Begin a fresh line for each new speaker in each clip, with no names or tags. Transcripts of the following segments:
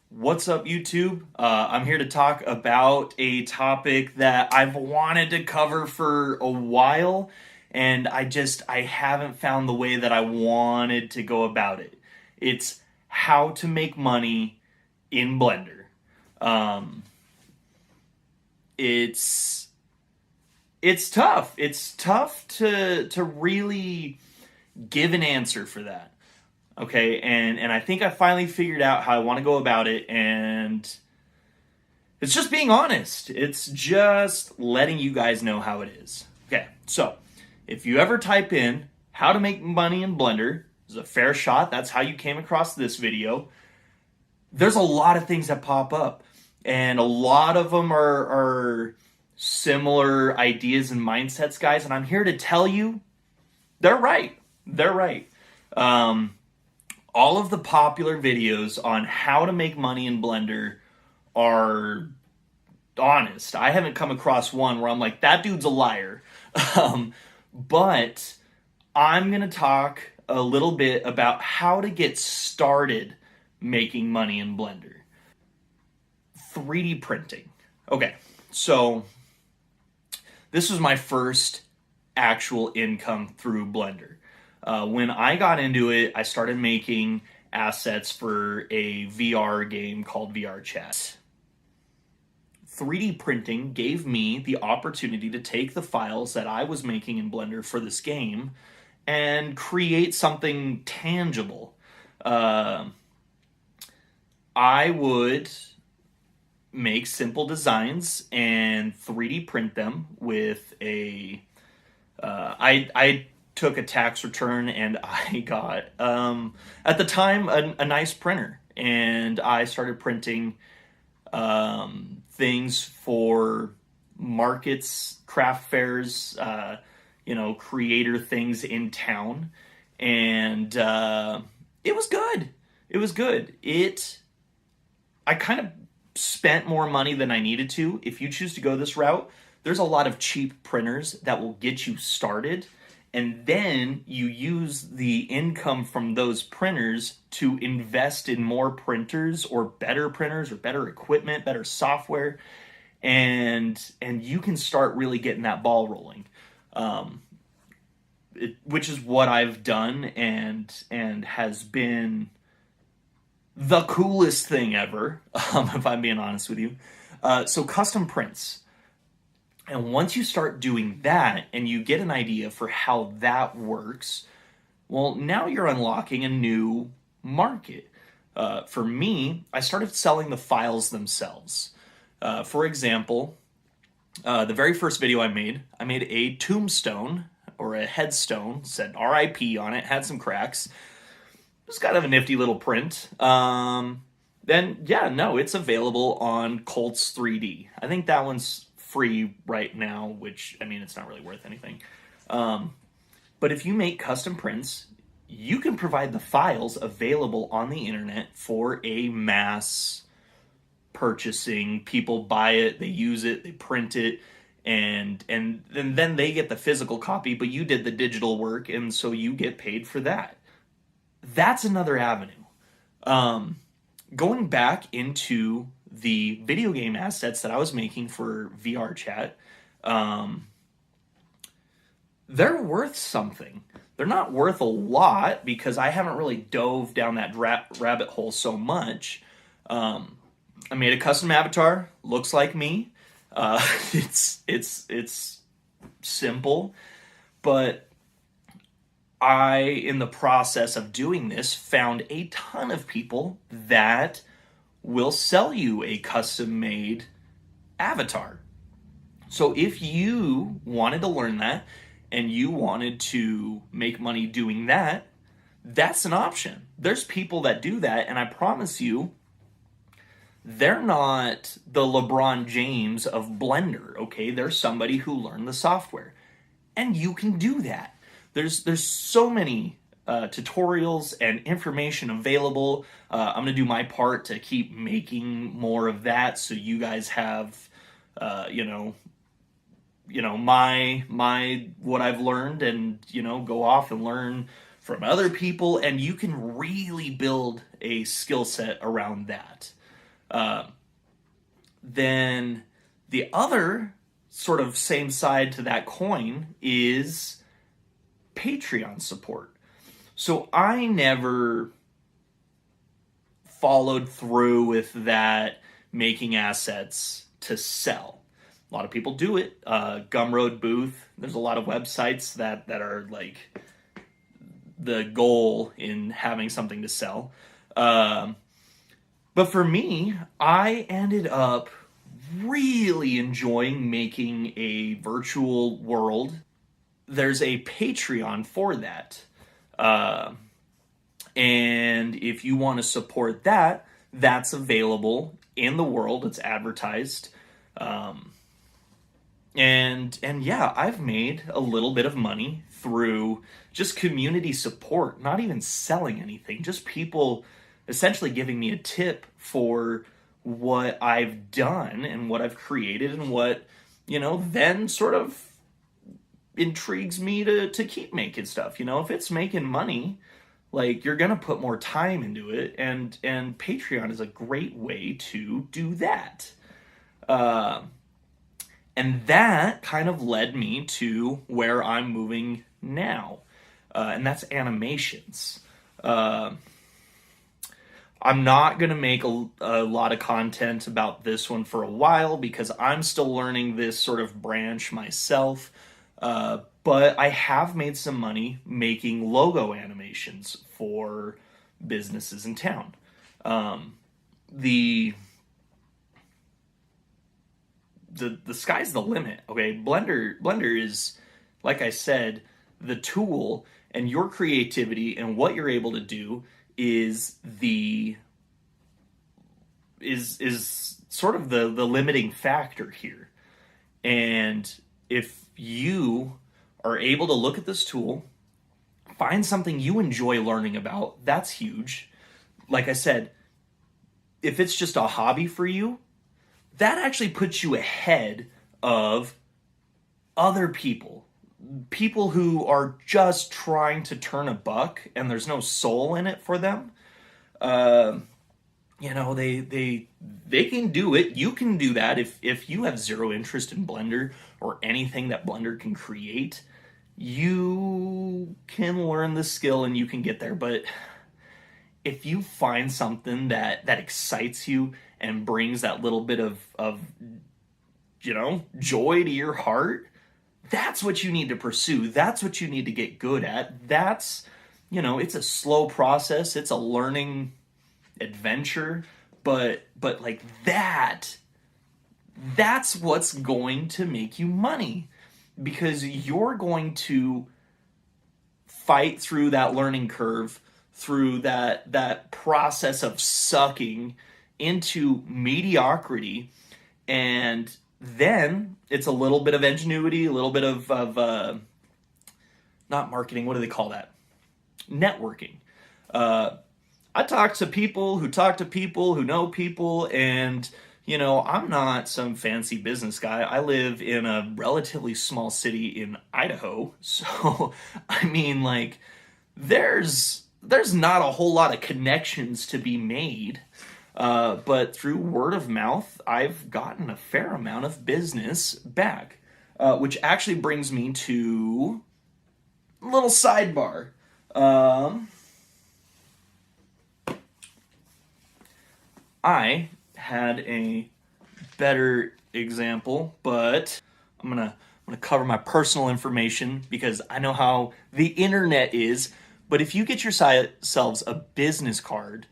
What's up, YouTube? I'm here to talk about a topic that I've wanted to cover for a while, and I haven't found the way that I wanted to go about it. It's how to make money in Blender. Um, it's it's tough. It's tough to really give an answer for that. Okay, and I think I finally figured out how I want to go about it, and it's just being honest. It's just letting you guys know how it is. Okay, so if you ever type in how to make money in Blender, this is a fair shot. That's how you came across this video. There's a lot of things that pop up, and a lot of them are similar ideas and mindsets, guys. And I'm here to tell you, they're right. They're right. All of the popular videos on how to make money in Blender are honest. I haven't come across one where I'm like, that dude's a liar. But I'm going to talk a little bit about how to get started making money in Blender. 3D printing. Okay, so this was my first actual income through Blender. When I got into it, I started making assets for a VR game called VR Chat. 3D printing gave me the opportunity to take the files that I was making in Blender for this game and create something tangible. I would make simple designs and 3D print them with a I took a tax return, and I got at the time a nice printer, and I started printing things for markets, craft fairs, creator things in town, and it was good. It was good. I kind of spent more money than I needed to. If you choose to go this route, there's a lot of cheap printers that will get you started, and then you use the income from those printers to invest in more printers or better equipment, better software, and you can start really getting that ball rolling. Which is what I've done, and has been the coolest thing ever, if I'm being honest with you. So custom prints. And once you start doing that and you get an idea for how that works, well, now you're unlocking a new market. For me, I started selling the files themselves. For example, the very first video I made a tombstone or a headstone, said RIP on it, had some cracks. It was kind of a nifty little print. It's available on Colts 3D. I think that one's free right now, which, I mean, it's not really worth anything. But if you make custom prints, you can provide the files available on the internet for a mass purchasing. People buy it, they use it, they print it, and then they get the physical copy, but you did the digital work, and so you get paid for that. That's another avenue. Going back into the video game assets that I was making for VR Chat, they're worth something. They're not worth a lot because I haven't really dove down that rabbit hole so much. I made a custom avatar, looks like me. It's simple, but in the process of doing this, found a ton of people that will sell you a custom-made avatar. So if you wanted to learn that and you wanted to make money doing that, that's an option. There's people that do that, and I promise you, they're not the LeBron James of Blender, okay? They're somebody who learned the software. And you can do that. There's so many tutorials and information available. I'm going to do my part to keep making more of that, so you guys have, my what I've learned, and go off and learn from other people, and you can really build a skill set around that. Then the other sort of same side to that coin is Patreon support. So I never followed through with that making assets to sell. A lot of people do it. Gumroad Booth. There's a lot of websites that are like the goal in having something to sell. But for me, I ended up really enjoying making a virtual world. There's a Patreon for that. And if you want to support that, that's available in the world. It's advertised. And yeah, I've made a little bit of money through just community support, not even selling anything, just people essentially giving me a tip for what I've done and what I've created and what, then sort of intrigues me to keep making stuff. If it's making money, like, you're gonna put more time into it, and Patreon is a great way to do that. And that kind of led me to where I'm moving now, and that's animations. I'm not going to make a lot of content about this one for a while because I'm still learning this sort of branch myself. But I have made some money making logo animations for businesses in town. The sky's the limit. Okay, Blender is, like I said, the tool, and your creativity and what you're able to do is sort of the limiting factor here. And if you are able to look at this tool, find something you enjoy learning about, that's huge. Like I said, if it's just a hobby for you, that actually puts you ahead of other people who are just trying to turn a buck and there's no soul in it for them. They can do it. You can do that if you have zero interest in Blender or anything that Blender can create. You can learn the skill and you can get there. But if you find something that excites you and brings that little bit of joy to your heart, that's what you need to pursue. That's what you need to get good at. That's, it's a slow process. It's a learning adventure, but like that's what's going to make you money, because you're going to fight through that learning curve, through that process of sucking into mediocrity, and then it's a little bit of ingenuity, a little bit of not marketing, what do they call that? Networking. I talk to people who know people, and I'm not some fancy business guy. I live in a relatively small city in Idaho, so I mean, like, there's not a whole lot of connections to be made. But through word of mouth, I've gotten a fair amount of business back, which actually brings me to a little sidebar. I had a better example, but I'm gonna cover my personal information because I know how the internet is. But if you get yourselves a business card,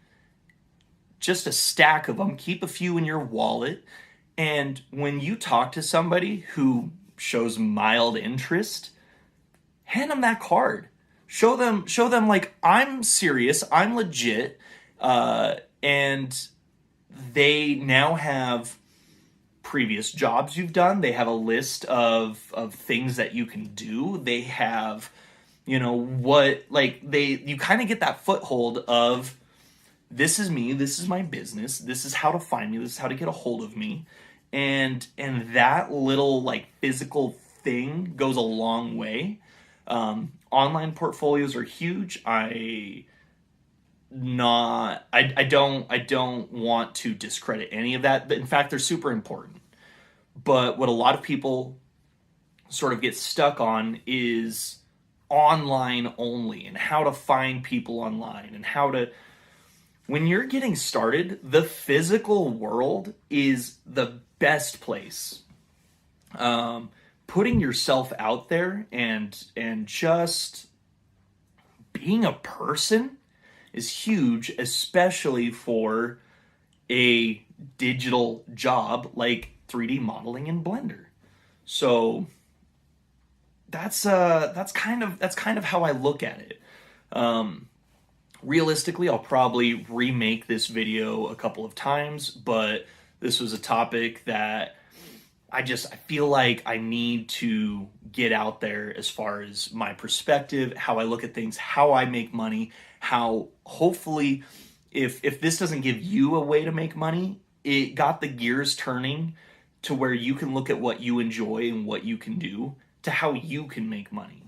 just a stack of them, keep a few in your wallet, and when you talk to somebody who shows mild interest, hand them that card. Show them like, I'm serious, I'm legit, and they now have previous jobs you've done. They have a list of things that you can do. They have, you kind of get that foothold of, this is me, this is my business, this is how to find me, this is how to get a hold of me. And that little like physical thing goes a long way. Online portfolios are huge. I not, I don't want to discredit any of that. In fact, they're super important. But what a lot of people sort of get stuck on is online only, and how to find people online, and how to, when you're getting started, the physical world is the best place. Putting yourself out there and just being a person is huge, especially for a digital job like 3D modeling in Blender. So that's kind of how I look at it. Realistically, I'll probably remake this video a couple of times, but this was a topic that I feel like I need to get out there as far as my perspective, how I look at things, how I make money, how hopefully if this doesn't give you a way to make money, it got the gears turning to where you can look at what you enjoy and what you can do to how you can make money.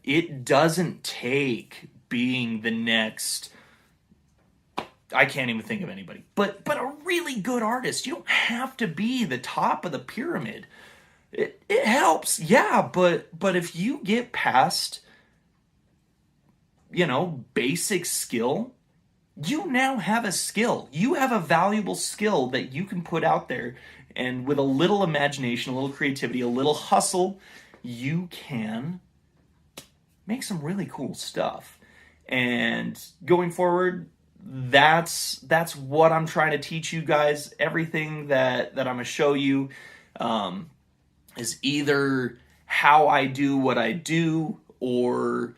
It doesn't take being the next, I can't even think of anybody, but a really good artist. You don't have to be the top of the pyramid. It helps, yeah, but if you get past, basic skill, you now have a skill. You have a valuable skill that you can put out there, and with a little imagination, a little creativity, a little hustle, you can make some really cool stuff. And going forward, that's what I'm trying to teach you guys. Everything that I'm going to show you is either how I do what I do or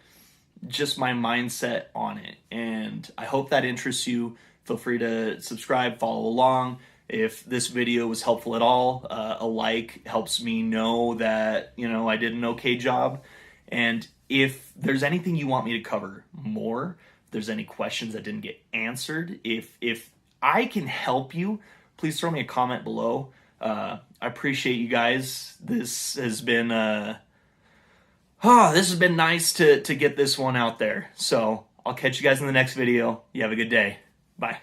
just my mindset on it. And I hope that interests you. Feel free to subscribe, follow along. If this video was helpful at all, a like helps me know that, I did an okay job. And if there's anything you want me to cover more, if there's any questions that didn't get answered, if I can help you, please throw me a comment below. I appreciate you guys. This has been nice to get this one out there. So I'll catch you guys in the next video. You have a good day. Bye.